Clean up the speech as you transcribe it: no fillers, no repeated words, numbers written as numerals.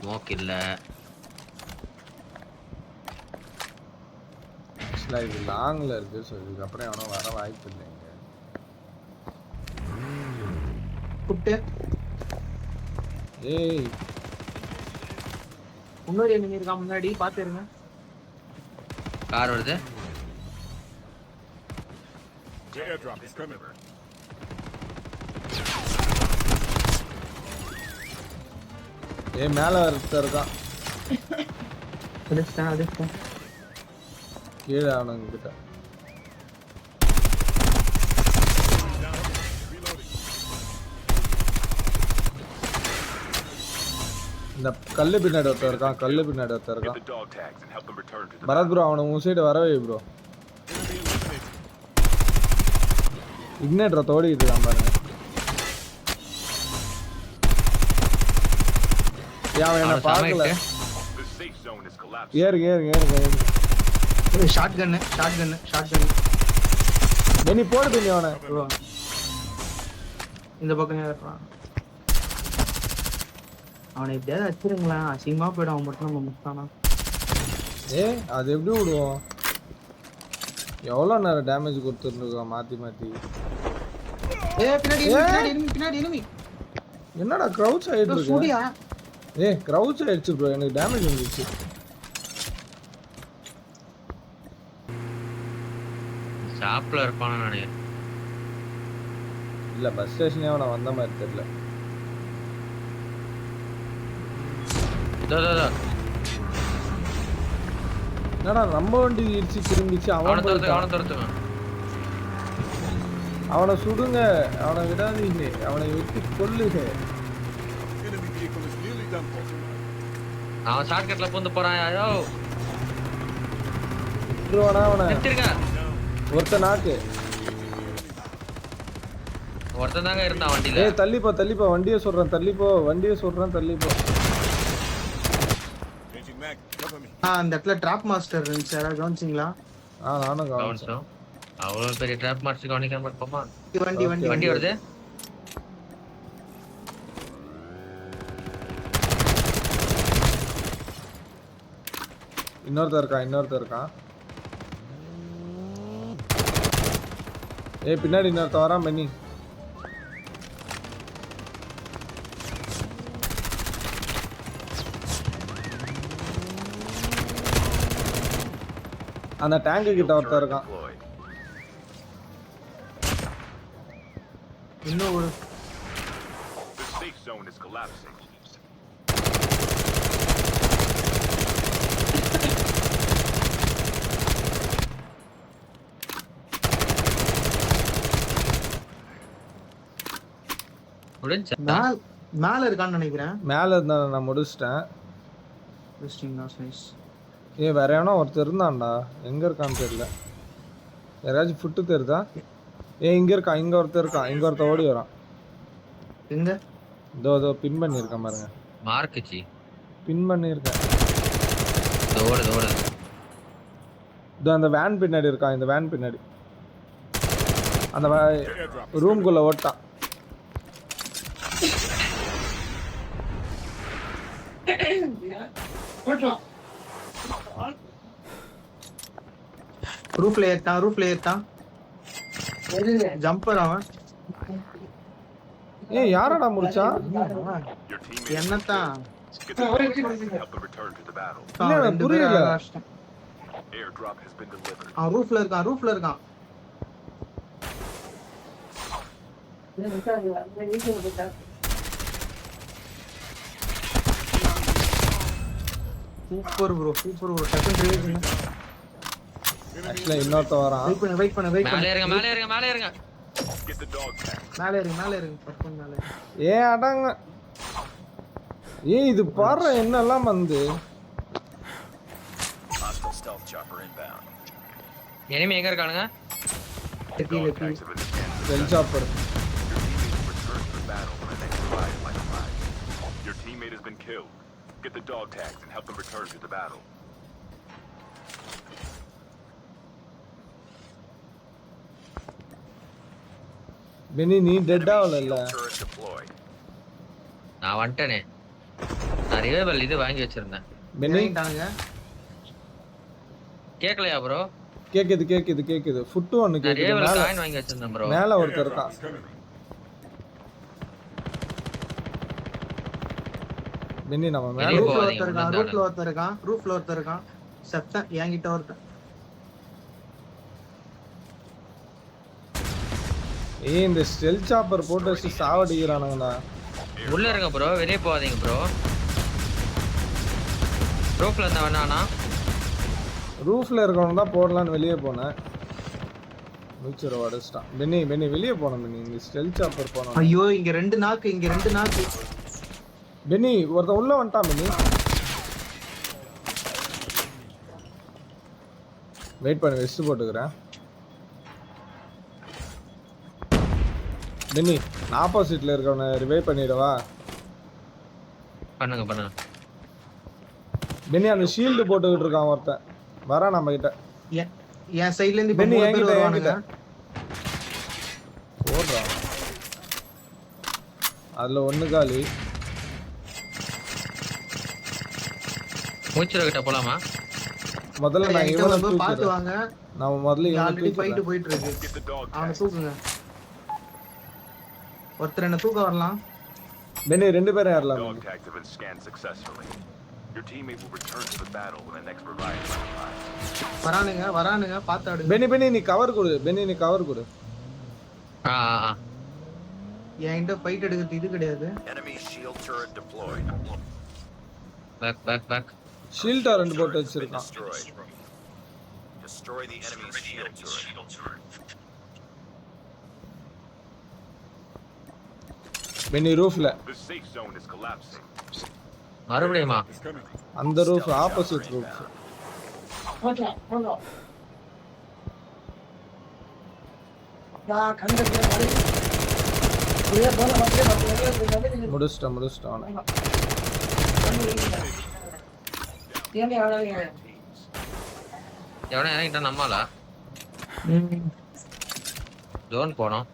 Smoke இல்ல. இது லாங்ல இருக்கு. ஸோ இதுக்கப்புறம் எவனோ வர வாய்ப்பு இல்லை இங்க. குட்டு ஏய் இன்னொரு enemy இருக்கா முன்னாடி பாத்துருங்க. கார் வருது. ஏய் மேல ஒருத்தர் இருக்கான். அடிச்சிட்டேன். கீழே அவனுங்க கிட்ட. இந்த கல்லு பின்னாடி ஒருத்தர் இருக்கான். பரத் ப்ரோ அவனை உன் சைடு வரவே ப்ரோ. இக்னேட்டரை தோடிக்கிட்டு இருக்கான் பாருங்க. அவன் என்ன பார்க்கல. ஏறு ஷாட் கன்னு பெனி போடுது நீ அவனை. இந்த பக்கம் ஏறான். அவனை எப்படியாவது வச்சிருங்களா, அசிங்கமா போயிடும். அவன் மட்டும் நம்ம முட்டானா. அது எப்படி விடுவோம்? எவ்வளோ நேரம் டேமேஜ் கொடுத்துருந்துருக்கோம் மாத்தி பின்னாடி என்னடா க்ரௌச் ஆயிட்டு இருக்கு? க்ரௌச் ஆயிடுச்சு ப்ரோ. எனக்கு டேமேஜ் வந்துச்சு. ஷாப்ல இருப்பானு நினைக்கிறேன். இல்ல பஸ் ஸ்டேஷனே அவன வந்த மாதிரி தெரியல. என்னடா நம்ம வண்டி இடிச்சு திரும்பிச்சு. அவனை சுடுங்க, அவனை விடாதீங்க, அவனை வெட்டி கொல்லுங்க. அவன் ஷார்ட்கட்ல பூந்து போறான். ஐயோ அவனை ஒருத்த நாக்கு ஒருத்தன் தாங்க இருந்தான் வண்டியில. தள்ளிப்போ வண்டியை சொல்றேன். தள்ளிப்போ. அந்த இடத்துல டிராப் மாஸ்டர் இருந்துச்சு. யாராவது கவனிச்சிங்களா? நானும் கவனிச்சேன். அவ்வளவு பெரிய டிராப் மாஸ்டர் கவனிக்காம இருப்போமா? வண்டி வருது. இன்னொருத்தர் இருக்கான். பின்னாடி இன்னொருத்த வரான் பென்னி. அந்த டேங்க் கிட்ட ஒருத்தர் இருக்கான். இன்னும் ஒரு மேல இருக்கான்னு நினைக்கிறேன். மேல இருந்தா நான் முடிச்சிட்டேன். வேற எவனோ ஒருத்தர் இருந்தான்டா. எங்க இருக்கான்னு தெரியல. யாராச்சும் ஃபுட்டு தெரியுதா? இங்க இருக்கான். இங்க ஒருத்தர் ஓடி வரான். எங்க? இதோ பின் பண்ணியிருக்கேன் பாருங்க. மார்க்குச்சி பின் பண்ணியிருக்கேன். ஓடு. இதோ அந்த வேன் பின்னாடி இருக்கான். இந்த வேன் பின்னாடி அந்த ரூம்குள்ள ஓட்டான். ரூஃப்ல ஏத்தான். ஜம்பர் அவன். யாரடா முடிச்சா? என்னத்தான் புரியல. அவன் ரூஃப்ல இருக்கான். Super bro. டக்குனு ரிவைவ் பண்ணு. ஆக்சுவலா இன்னொருத்த வரான். வெயிட் பண்ணு. மேலே இருங்க. மேலே இருங்க. அடங்க. இது பாரு என்னெல்லாம் வந்து. எனிமி எங்க இருக்கானுங்க? செல் chopper. Your teammate has been killed. Get the dog tags and help them return to the battle. Beni நீ டெட் ஆவல. நான் வந்துட்டேனே. நான் நான் ரிவைவல் இது வாங்கி வச்சிருந்தேன். பென்னி இறங்கிட்டானுங்க. கேக்கலையா ப்ரோ? கேக்குது ஃபுட் ஒன்னு நான் கேக்குது. ரிவைவல் மேல காயின் வாங்கி வச்சிருந்தேன் ப்ரோ. மேல ஒருத்தர் இருக்கான். பென்னி நம்ம மேல வெளிய ரூஃப்ல போகாதீங்க, ஒருத்தர் இருக்கான். உள்ள ரூஃப்ல ஒருத்தர் இருக்கான். ரூஃப்ல ஒருத்தர் இருக்கான். செப்டன் என்கிட்ட ஒருத்தன். ஏய் இந்த ஸ்டெல் சாப்பர் போட்டு வச்சு சாவடிக்கிறானுங்கடா. உள்ள இருங்க ப்ரோ, வெளிய போகாதீங்க ப்ரோ. ரூஃப்ல இருந்தா வேணானா? ரூஃப்ல இருக்கவங்க தான் போடலான்னு வெளியே போனேன். மிச்சர் வடஸ்டான். பென்னி வெளியே போனோம் பென்னி. இந்த ஸ்டெல் சாப்பர் போனோம். ஐயோ இங்க ரெண்டு நாக்கு. பென்னி ஒருத்தன் உள்ள வந்துட்டான் பென்னி. வெயிட் பண்ணு, வெஸ்ட் போட்டுக்கிறேன். பென்னி ஆப்போசிட்ல இருக்கவனை ரிவைவ் பண்ணிடவா? பண்ணுங்க. பென்னி அந்த ஷீல்டு போட்டுக்கிட்டு இருக்கான் ஒருத்தன். வரான் நம்ம கிட்ட. என் சைடுல இருந்து இப்ப பென்னி 3 பேர் என்கிட்ட வருவானுங்க. போடுறான். அதுல ஒண்ணு காலி. மூச்சுர கிட்ட போலாமா? முதல்ல நான் என்கிட்ட இவனை வரும்போது பாத்து தூக்குறேன். வாங்க. நான் முதல்ல இவனை ஆல்ரெடி ஃபைட் தூக்குறேன். போயிட்டு இருக்கு. Get the dog அவனை tags. தூக்குங்க. ஒருத்தர் என்ன தூக்க வரலாம். பென்னி ரெண்டு பேரும் ஏறலாம். Dog tags have been scanned successfully. Your teammate will return to the battle when the next revive arrives. வரானுங்க பாத்து ஆடுங்க. பென்னி நீ கவர் கொடு. பென்னி நீ கவர் கொடு. ஆ. என்கிட்ட ஃபைட் எடுக்கிறது இது கிடையாது. Enemy shield turret deployed. Back. Shield ரெண்டு போட்டு வச்சிருக்கான். Destroy the enemy's shield turret. பென்னி ரூஃப்ல. The safe zone is collapsing. மறுபடியுமா? அந்த ரூஃப் ஆப்போசிட் ரூஃப். முடிச்சிட்டேன் அவனை. எவனா இறங்கிட்டான் நம்மளா? ஜோன் போனோம்.